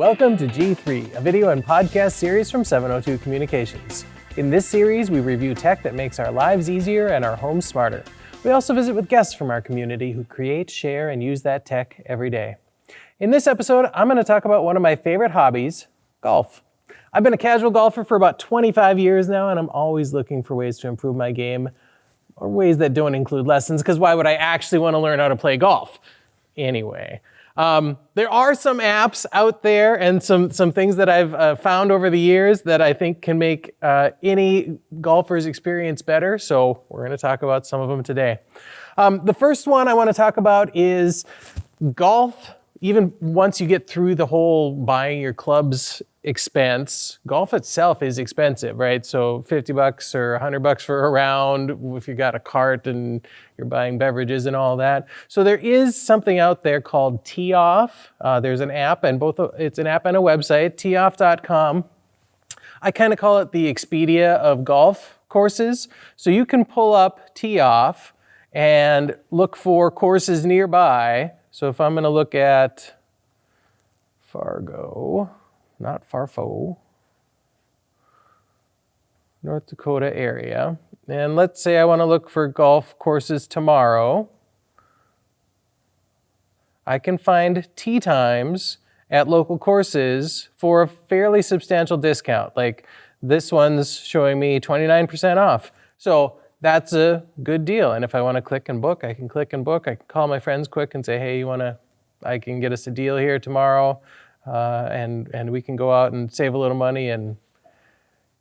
Welcome to G3, a video and podcast series from 702 Communications. In this series, we review tech that makes our lives easier and our homes smarter. We also visit with guests from our community who create, share, and use that tech every day. In this episode, I'm going to talk about one of my favorite hobbies, golf. I've been a casual golfer for about 25 years now, and I'm always looking for ways to improve my game, or ways that don't include lessons, because why would I actually want to learn how to play golf? Anyway. There are some apps out there and some things that I've found over the years that I think can make any golfer's experience better. So we're going to talk about some of them today. The first one I want to talk about is golf. Even once you get through the whole buying your clubs expense, golf itself is expensive, right? So $50 or $100 for a round if you got a cart and you're buying beverages and all that. So there is something out there called TeeOff. There's an app, and it's an app and a website, TeeOffcom. I kind of call it the Expedia of golf courses. So you can pull up TeeOff and look for courses nearby. So if I'm going to look at Fargo, not Farfo, North Dakota area, and let's say I want to look for golf courses tomorrow, I can find tee times at local courses for a fairly substantial discount. Like this one's showing me 29% off. So that's a good deal. And if I want to click and book, I can click and book. I can call my friends quick and say, hey, I can get us a deal here tomorrow. And we can go out and save a little money and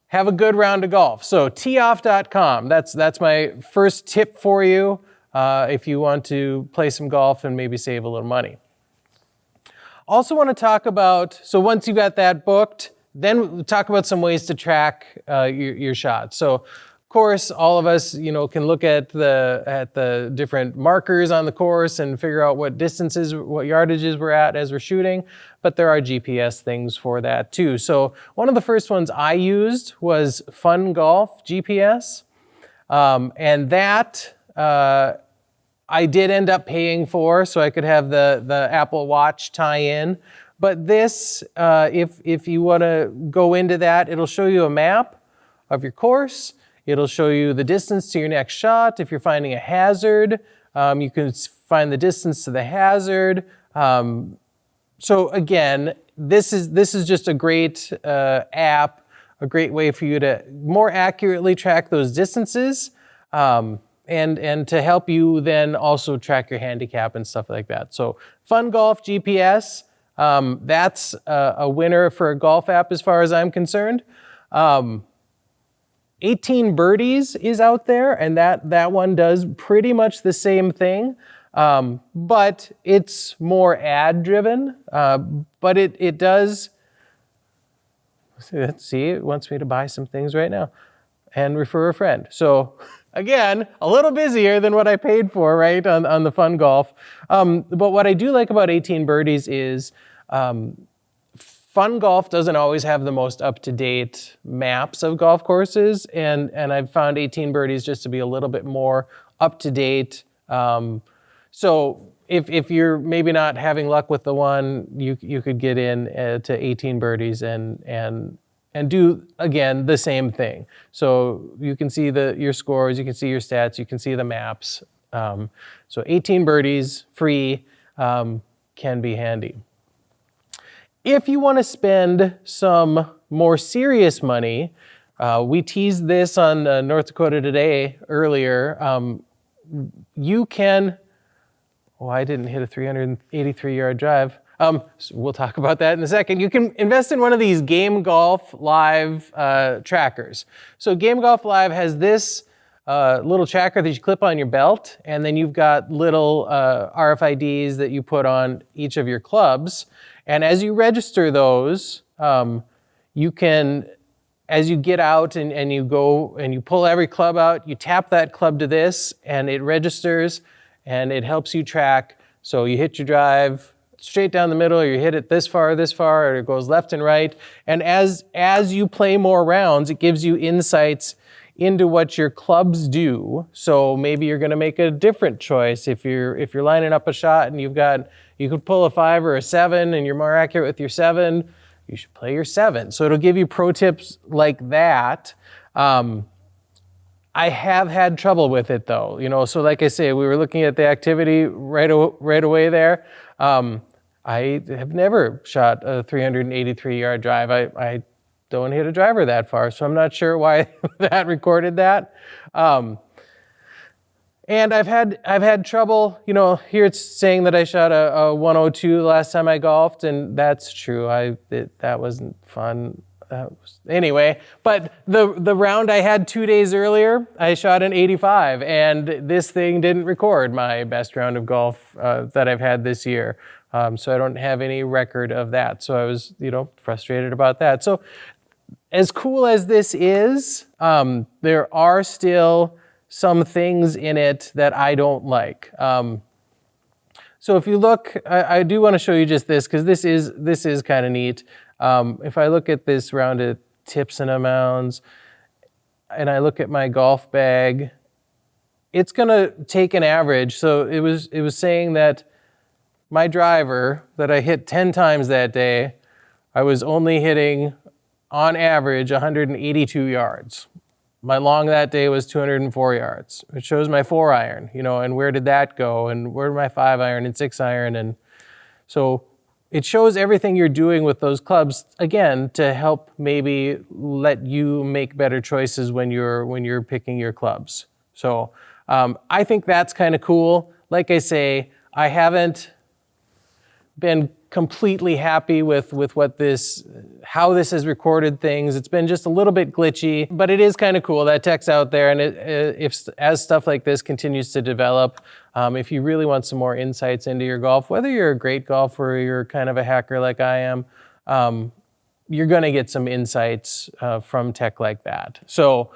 have a good round of golf. So teeoff.com, that's my first tip for you if you want to play some golf and maybe save a little money. Also want to talk about, so once you got that booked, then we'll talk about some ways to track your shots. So of course, all of us, can look at the different markers on the course and figure out what distances, what yardages we're at as we're shooting, but there are GPS things for that too. So one of the first ones I used was Fun Golf GPS, and that I did end up paying for, so I could have the Apple Watch tie-in. But this, if you want to go into that, it'll show you a map of your course. It'll show you the distance to your next shot. If you're finding a hazard, you can find the distance to the hazard. So again, this is just a great app, a great way for you to more accurately track those distances, and to help you then also track your handicap and stuff like that. So Fun Golf GPS, that's a winner for a golf app as far as I'm concerned. 18 Birdies is out there, and that one does pretty much the same thing, but it's more ad driven, but it does, let's see, it wants me to buy some things right now and refer a friend. So again, a little busier than what I paid for, right, on the Fun Golf. But what I do like about 18 Birdies is Fun Golf doesn't always have the most up-to-date maps of golf courses, and I've found 18 Birdies just to be a little bit more up-to-date. So if you're maybe not having luck with the one, you could get in to 18 Birdies and do, again, the same thing. So you can see your scores, you can see your stats, you can see the maps. So 18 Birdies, free, can be handy. If you want to spend some more serious money, we teased this on North Dakota Today earlier. You can, I didn't hit a 383-yard drive. So we'll talk about that in a second. You can invest in one of these Game Golf Live trackers. So Game Golf Live has this little tracker that you clip on your belt, and then you've got little RFIDs that you put on each of your clubs. And as you register those, you can, as you get out and you go and you pull every club out, you tap that club to this and it registers and it helps you track. So you hit your drive straight down the middle, or you hit it this far, or it goes left and right. And as you play more rounds, it gives you insights into what your clubs do. So maybe you're going to make a different choice if you're lining up a shot and you could pull a 5 or a 7 and you're more accurate with your 7, you should play your 7. So it'll give you pro tips like that. I have had trouble with it though, so like I say, we were looking at the activity right away there. I have never shot a 383-yard drive. I don't hit a driver that far, so I'm not sure why that recorded that. And I've had trouble, here it's saying that I shot a 102 the last time I golfed, and that's true. That wasn't fun. Anyway, but the round I had 2 days earlier, I shot an 85, and this thing didn't record my best round of golf that I've had this year. So I don't have any record of that. So I was, frustrated about that. So as cool as this is, there are still some things in it that I don't like. So if you look, I do want to show you just this, because this is kind of neat. If I look at this round of tips and mounds, and I look at my golf bag, it's gonna take an average. So it was saying that my driver that I hit 10 times that day, I was only hitting on average 182 yards. My long that day was 204 yards. It shows my 4-iron, and where did that go, and where did my 5-iron and 6-iron, and so it shows everything you're doing with those clubs, again, to help maybe let you make better choices when you're picking your clubs. So I think that's kind of cool. Like I say, I haven't been completely happy with how this has recorded things. It's been just a little bit glitchy, but it is kind of cool. That tech's out there, and as stuff like this continues to develop, if you really want some more insights into your golf, whether you're a great golfer or you're kind of a hacker like I am, you're going to get some insights from tech like that. So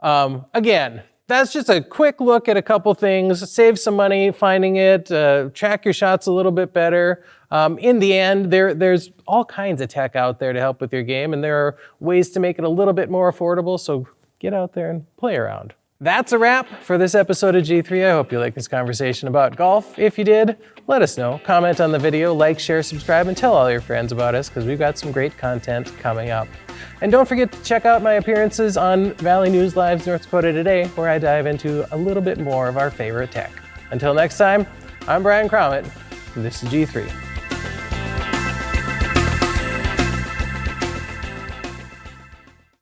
again, that's just a quick look at a couple things. Save some money finding it, track your shots a little bit better. In the end, there's all kinds of tech out there to help with your game, and there are ways to make it a little bit more affordable, so get out there and play around. That's a wrap for this episode of G3. I hope you liked this conversation about golf. If you did, let us know. Comment on the video, like, share, subscribe, and tell all your friends about us, because we've got some great content coming up. And don't forget to check out my appearances on Valley News Live's North Dakota Today, where I dive into a little bit more of our favorite tech. Until next time, I'm Brian Cromit, and this is G3.